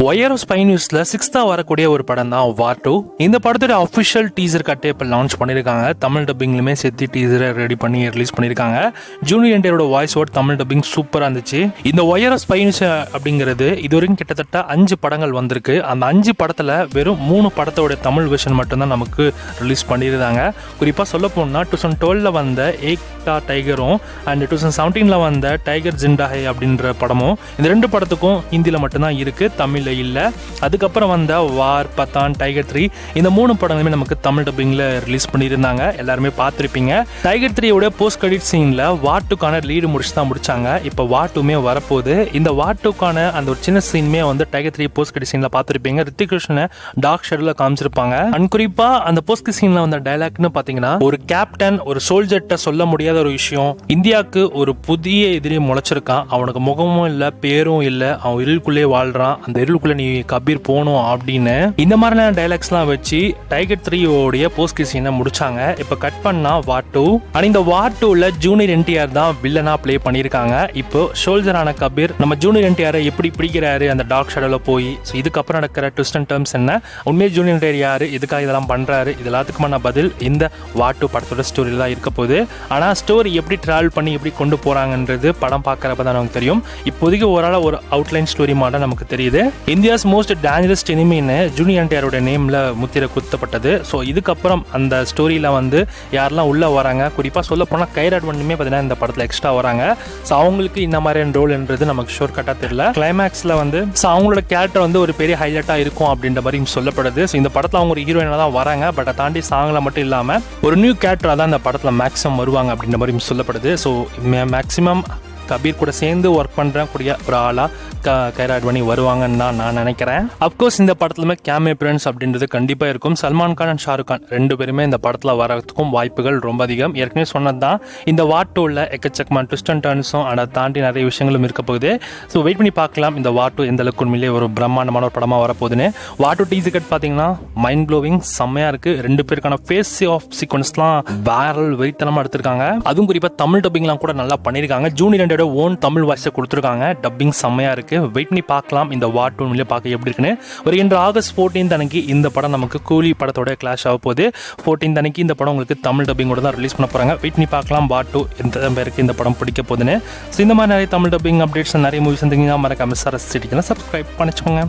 Wire spy நியூஸ்ல 6th வரக்கூடிய ஒரு படம் தான் வார் 2. இந்த படத்தோட அஃபிஷியல் டீசர் கட்டை இப்போ லான்ச் பண்ணியிருக்காங்க. தமிழ் டப்பிங்லுமே சேர்த்து டீசரை ரெடி பண்ணி ரிலீஸ் பண்ணியிருக்காங்க. ஜூனியர் என்டிஆரோட வாய்ஸோட தமிழ் டப்பிங் சூப்பராக இருந்துச்சு. இந்த ஒயர் ஸ்பை நியூஸ் அப்படிங்கிறது இது வரைக்கும் கிட்டத்தட்ட 5 படங்கள் வந்திருக்கு. அந்த 5 படத்தில் வெறும் 3 படத்தோட தமிழ் வெர்ஷன் மட்டும்தான் நமக்கு ரிலீஸ் பண்ணியிருந்தாங்க. குறிப்பாக சொல்ல போனால் 2012 வந்த ஏக்டா டைகரும் அண்ட் 2017 வந்த டைகர் ஜிண்டாஹே அப்படின்ற படமும் இந்த 2 படத்துக்கும் ஹிந்தியில் மட்டும்தான் இருக்குது, தமிழில் இல்லை. அதுக்கப்புறம் வந்த வார், பத்தான், டைகர் 3 இந்த 3 படங்களுமே நமக்கு தமிழ் டப்பிங்கில் ரிலீஸ் பண்ணியிருந்தாங்க. எல்லாருமே பார்த்துருப்பீங்க. டைகர் 3யோட போஸ்ட் கிரெடிட் சீனில் வார் 2க்கான லீடு முடிச்சு தான் முடிச்சாங்க. இப்போ வார் 2மே வரப்போகுது. இந்த வார் 2க்கான அந்த ஒரு சின்ன சீனுமே வந்து டைகர் 3 போஸ்ட் கிரெடிட் சீனில் பார்த்துருப்பீங்க. ரித்திக் ரோஷனை டார்க் ஷேடில் காமிச்சிருப்பாங்க. அண்ட் குறிப்பாக அந்த போஸ்ட் கிரெடிட் சீனில் வந்த டைலாக்னு பார்த்தீங்கன்னா, ஒரு கேப்டன் ஒரு சோல்ஜர்ட்ட சொல்ல முடியாத ஒரு விஷயம், இந்தியாவுக்கு ஒரு புதிய எதிரி முளைச்சிருக்கான், அவனுக்கு முகமும் இல்லை, பேரும் இல்லை, அவன் இருளுக்குள்ளே வாழ்றான், அந்த இருளுக்குள்ள நீ கபீர் போகணும் அப்படின்னு இந்த மாதிரியான டைலாக்ஸ்லாம் வச்சு டைகர் 3யோடைய போஸ்ட் சீனை முடிச்சாங்க. இப்போ கட் பண்ணா வார் 2. ஆனால் இந்த வார் 2ல ஜூனியர் என்டிஆர் தான் வில்லனா பிளே பண்ணியிருக்காங்க. இப்போ சோல்ஜரான கபீர் நம்ம ஜூனியர் என்டிஆரை எப்படி பிடிக்கிறாரு அந்த டார்க் ஷேடோல போய். ஸோ இதுக்கப்புறம் நடக்கிற ட்விஸ்ட் அண்ட் டர்ம்ஸ் என்ன, உண்மையை ஜூனியர் என்டிஆர் யாரு, இதுக்காக இதெல்லாம் பண்றாரு, இது எல்லாத்துக்குமான பதில் இந்த வார் 2 படத்தோட ஸ்டோரியில் தான் இருக்க போகுது. ஆனால் ஸ்டோரி எப்படி டிராவல் பண்ணி எப்படி கொண்டு போறாங்கன்றது படம் பார்க்கறப்ப தான் நமக்கு தெரியும். இப்போதைக்கு ஒரு அவுட்லைன் ஸ்டோரி மாட நமக்கு தெரியுது. இந்தியாஸ் மோஸ்ட் டேஞ்சரஸ் எனிமின்னு ஜூனியர் என்டிஆரோட நேம்ல முத்திரை குத்தப்பட்டது. ஸோ இதுக்கப்புறம் அந்த ஸ்டோரியில் வந்து யாரெல்லாம் உள்ள வராங்க, குறிப்பாக சொல்ல போனால் கைராட் ஒன்றுமே பார்த்தீங்கன்னா இந்த படத்தில் எக்ஸ்ட்ரா வராங்க. ஸோ அவங்களுக்கு இந்த மாதிரியான ரோல்ன்றது நமக்கு ஷோர் கட்டாக தெரியல. கிளைமேக்ஸில் வந்து ஸோ அவங்களோட கேரக்டர் வந்து ஒரு பெரிய ஹைலைட்டாக இருக்கும் அப்படின்ற மாதிரி சொல்லப்படுது. ஸோ இந்த படத்தில் அவங்க ஒரு ஹீரோயினாக தான் வராங்க. பட் அதை தாண்டி சாங்கில் மட்டும் இல்லாமல் ஒரு நியூ கேரக்டராக தான் இந்த படத்தில் மேக்ஸிமம் வருவாங்க அப்படின்ற மாதிரி சொல்லப்படுது. ஸோ மேக்ஸிமம் கபீர் கூட சேர்ந்து ஒர்க் பண்ணுறக்கூடிய ஒரு ஆளாக கைராட் பண்ணி வருவாங்கன்னு தான் நான் நினைக்கிறேன். அப்கோர்ஸ் இந்த படத்துலையுமே கேமியோ அப்பியரன்ஸ் அப்படின்றது கண்டிப்பாக இருக்கும். சல்மான் கான் அண்ட் ஷாருக் கான் 2 பேருமே இந்த படத்தில் வரதுக்கும் வாய்ப்புகள் ரொம்ப அதிகம். ஏற்கனவே சொன்னது தான் இந்த வார் 2ல எக்கச்சக்கமான ட்விஸ்ட் அண்ட் டர்ன்ஸும் அதை தாண்டி நிறைய விஷயங்களும் இருக்க போகுது. ஸோ வெயிட் பண்ணி பார்க்கலாம் இந்த வார் 2 எந்த அளவுக்கு உண்மையிலே ஒரு பிரம்மாண்டமான ஒரு படமாக வரப்போகுதுன்னு. வார் 2 டீசர் கட் பார்த்தீங்கன்னா மைண்ட் ப்ளோவிங் செம்மையாக இருக்குது. 2 பேருக்கான ஃபேஸ் ஆஃப் சீக்வன்ஸ்லாம் வேரல் வெறித்தனமாக எடுத்திருக்காங்க. அதுவும் குறிப்பாக தமிழ் டப்பிங்லாம் கூட நல்லா பண்ணியிருக்காங்க. ஜூனியர் ஓன் தமிழ் வாய்ஸை கொடுத்துருக்காங்க. டப்பிங் செம்மையா இருக்கு. வெயிட் பண்ணி பார்க்கலாம் இந்த வார் 2 பார்க்க எப்படி இருக்குன்னு. வருகின்ற ஆகஸ்ட் 14 அன்னைக்கு இந்த படம் நமக்கு கூலி படத்தோட கிளாஷ் ஆக போகுது. 14 அன்னைக்கு இந்த படம் உங்களுக்கு தமிழ் டப்பிங்கோட தான் ரிலீஸ் பண்ண போறாங்க. வெயிட் பண்ணி பார்க்கலாம் வார் 2 எந்த பேருக்கு இந்த படம் பிடிக்க போகுதுன்னு. இந்த மாதிரி நிறைய தமிழ் டப்பிங் அப்டேட்ஸ் நிறைய மூவிஸ் இருந்தீங்கன்னா மறக்காம சப்ஸ்கிரைப் பண்ணிச்சுக்கோங்க.